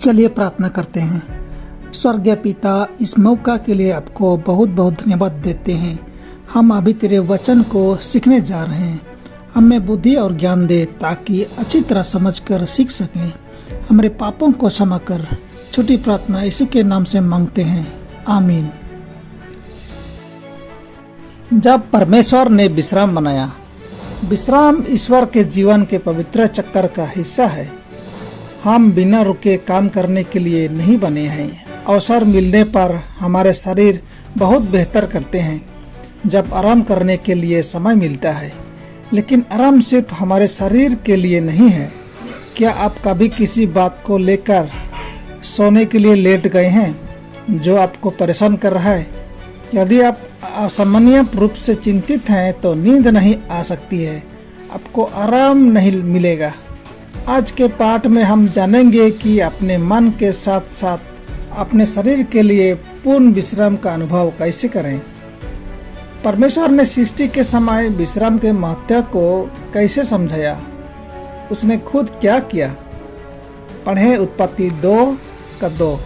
चलिए प्रार्थना करते हैं। स्वर्गीय पिता, इस मौका के लिए आपको बहुत बहुत धन्यवाद देते हैं। हम अभी तेरे वचन को सीखने जा रहे हैं। हमें बुद्धि और ज्ञान दे ताकि अच्छी तरह समझकर सीख सकें। हमारे पापों को क्षमा कर। छोटी प्रार्थना यीशु के नाम से मांगते हैं, आमीन। जब परमेश्वर ने विश्राम बनाया। विश्राम ईश्वर के जीवन के पवित्र चक्कर का हिस्सा है। हम बिना रुके काम करने के लिए नहीं बने हैं। अवसर मिलने पर हमारे शरीर बहुत बेहतर करते हैं जब आराम करने के लिए समय मिलता है, लेकिन आराम सिर्फ हमारे शरीर के लिए नहीं है। क्या आप कभी किसी बात को लेकर सोने के लिए लेट गए हैं जो आपको परेशान कर रहा है? यदि आप असामान्य रूप से चिंतित हैं तो नींद नहीं आ सकती है, आपको आराम नहीं मिलेगा। आज के पाठ में हम जानेंगे कि अपने मन के साथ साथ अपने शरीर के लिए पूर्ण विश्राम का अनुभव कैसे करें। परमेश्वर ने सृष्टि के समय विश्राम के महत्व को कैसे समझाया, उसने खुद क्या किया। पढ़ें उत्पत्ति 2:2।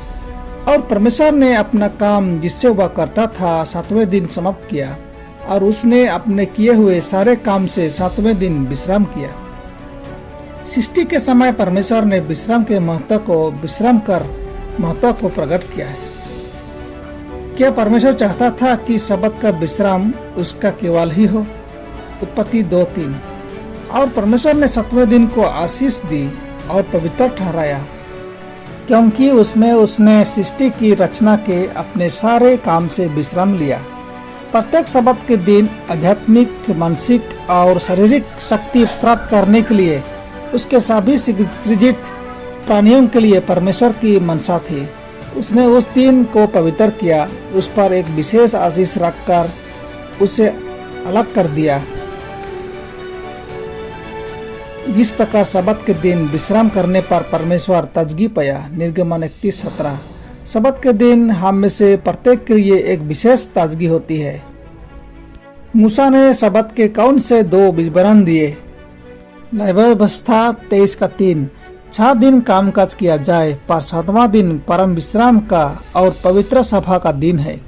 और परमेश्वर ने अपना काम जिससे वह करता था 7वें दिन समाप्त किया, और उसने अपने किए हुए सारे काम से 7वें दिन विश्राम किया। सृष्टि के समय परमेश्वर ने विश्राम के महत्व को प्रकट किया है। क्या परमेश्वर चाहता था कि शब्द का विश्राम उसका केवल ही हो? उत्पत्ति 2:3। और परमेश्वर ने 7वें दिन को आशीष दी और पवित्र ठहराया, क्योंकि उसमें उसने सृष्टि की रचना के अपने सारे काम से विश्राम लिया। प्रत्येक शब्द के दिन आध्यात्मिक, मानसिक और शारीरिक शक्ति प्राप्त करने के लिए उसके सभी सृजित प्राणियों के लिए परमेश्वर की मनसा थी। उसने उस दिन को पवित्र किया, उस पर एक विशेष आशीष रखकर उसे अलग कर दिया। जिस प्रकार शब्द के दिन विश्राम करने पर परमेश्वर ताजगी पाया। निर्गमन 31:17। शब्द के दिन हम में से प्रत्येक के लिए एक विशेष ताजगी होती है। मूसा ने शब्द के कौन से 2 विवरण दिए? व्यवस्था 23:3। 6 दिन कामकाज किया जाए, पर 7वां दिन परम विश्राम का और पवित्र सभा का दिन है।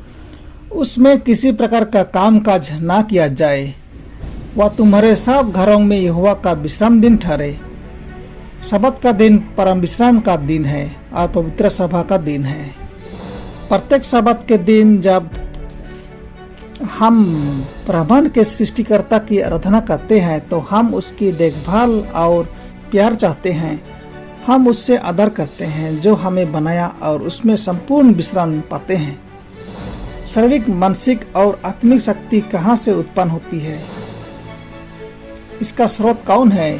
उसमें किसी प्रकार का कामकाज ना किया जाए। वह तुम्हारे सब घरों में यहोवा का विश्राम दिन ठहरे। शब्द का दिन परम विश्राम का दिन है और पवित्र सभा का दिन है। प्रत्येक शब्द के दिन जब हम ब्रह्मांड के सृष्टिकर्ता की आराधना करते हैं तो हम उसकी देखभाल और प्यार चाहते हैं। हम उससे आदर करते हैं जो हमें बनाया और उसमें संपूर्ण विश्राम पाते हैं। शारीरिक, मानसिक और आत्मिक शक्ति कहाँ से उत्पन्न होती है? इसका स्रोत कौन है?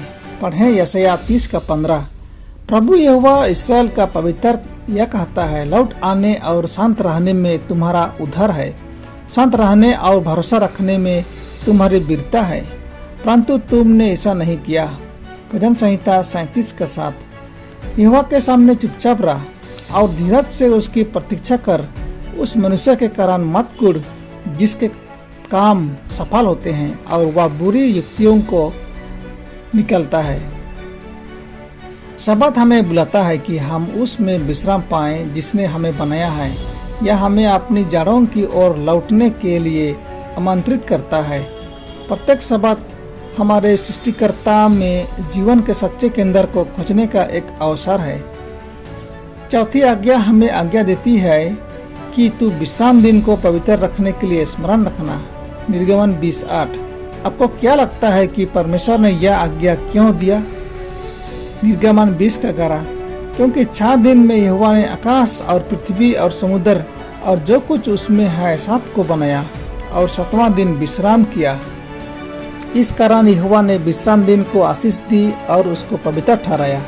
पढ़ें यशायाह 30:15। प्रभु यहोवा इस्राएल का पवित्र यह कहता है, लौट आने और शांत रहने में तुम्हारा उद्धार है। शांत रहने और भरोसा रखने में तुम्हारी वीरता है, परंतु तुमने ऐसा नहीं किया। भजन संहिता 37:7। यहोवा के सामने चुपचाप रह और धीरज से उसकी प्रतीक्षा कर। उस मनुष्य के कारण मत कुढ़ जिसके काम सफल होते हैं और वह बुरी युक्तियों को निकलता है। शब्द हमें बुलाता है कि हम उसमें विश्राम पाएं जिसने हमें बनाया है। यह हमें अपनी जड़ों की ओर लौटने के लिए आमंत्रित करता है। प्रत्येक शब्द हमारे सृष्टिकर्ता में जीवन के सच्चे केंद्र को खोजने का एक अवसर है। चौथी आज्ञा हमें आज्ञा देती है कि तू विश्राम दिन को पवित्र रखने के लिए स्मरण रखना। निर्गमन 20:8। आपको क्या लगता है कि परमेश्वर ने यह आज्ञा क्यों दिया? निर्गमन 20:11। क्योंकि 6 दिन में यहोवा ने आकाश और पृथ्वी और समुद्र और जो कुछ उसमें है 7 को बनाया और 7वां दिन विश्राम किया। इस कारण यहोवा ने विश्राम दिन को आशीष दी और उसको पवित्र ठहराया।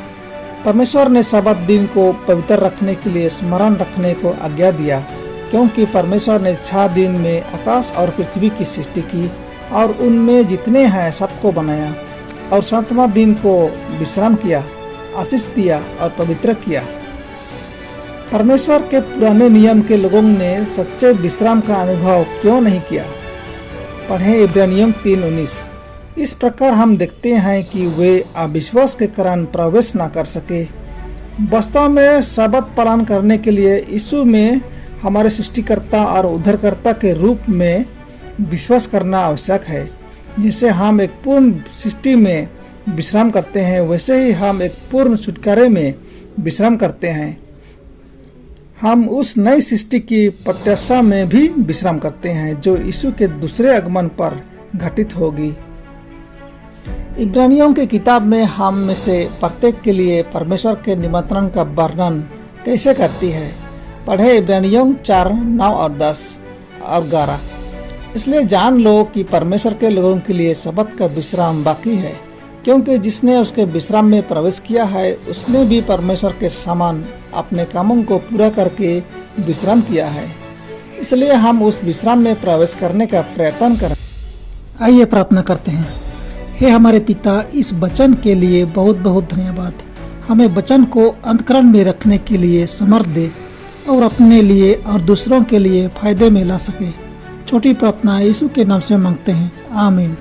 परमेश्वर ने शब्द दिन को पवित्र रखने के लिए स्मरण रखने को आज्ञा दिया, क्योंकि परमेश्वर ने 6 दिन में आकाश और पृथ्वी की सृष्टि की और उनमें जितने हैं सबको बनाया और 7वां दिन को विश्राम किया, आशीष दिया और पवित्र किया। परमेश्वर के पुराने नियम के लोगों ने सच्चे विश्राम का अनुभव क्यों नहीं किया? पढ़ें इब्रानियों 3:19। इस प्रकार हम देखते हैं कि वे अविश्वास के कारण प्रवेश न कर सके, वास्तव में शबत पालन करने के लिए यीशु में हमारे सृष्टिकर्ता और उद्धारकर्ता के रूप में विश्वास करना आवश्यक है। जिसे हम एक पूर्ण सृष्टि में विश्राम करते हैं, वैसे ही हम एक पूर्ण छुटकारे में विश्राम करते हैं। हम उस नई सृष्टि की प्रत्याशा में भी विश्राम करते हैं जो यीशु के दूसरे आगमन पर घटित होगी। इब्रानियों की किताब में हम में से प्रत्येक के लिए परमेश्वर के निमंत्रण का वर्णन कैसे करती है। पढ़े इब्रानियों 4, 9 और 10 और 11। इसलिए जान लो कि परमेश्वर के लोगों के लिए शबत का विश्राम बाकी है, क्योंकि जिसने उसके विश्राम में प्रवेश किया है उसने भी परमेश्वर के समान अपने कामों को पूरा करके विश्राम किया है। इसलिए हम उस विश्राम में प्रवेश करने का प्रयत्न करें। आइए प्रार्थना करते हैं। हे हमारे पिता, इस वचन के लिए बहुत बहुत धन्यवाद। हमें वचन को अंतःकरण में रखने के लिए समर्थ दे और अपने लिए और दूसरों के लिए फायदे में ला सके। छोटी प्रार्थना यीशु के नाम से मांगते हैं, आमीन।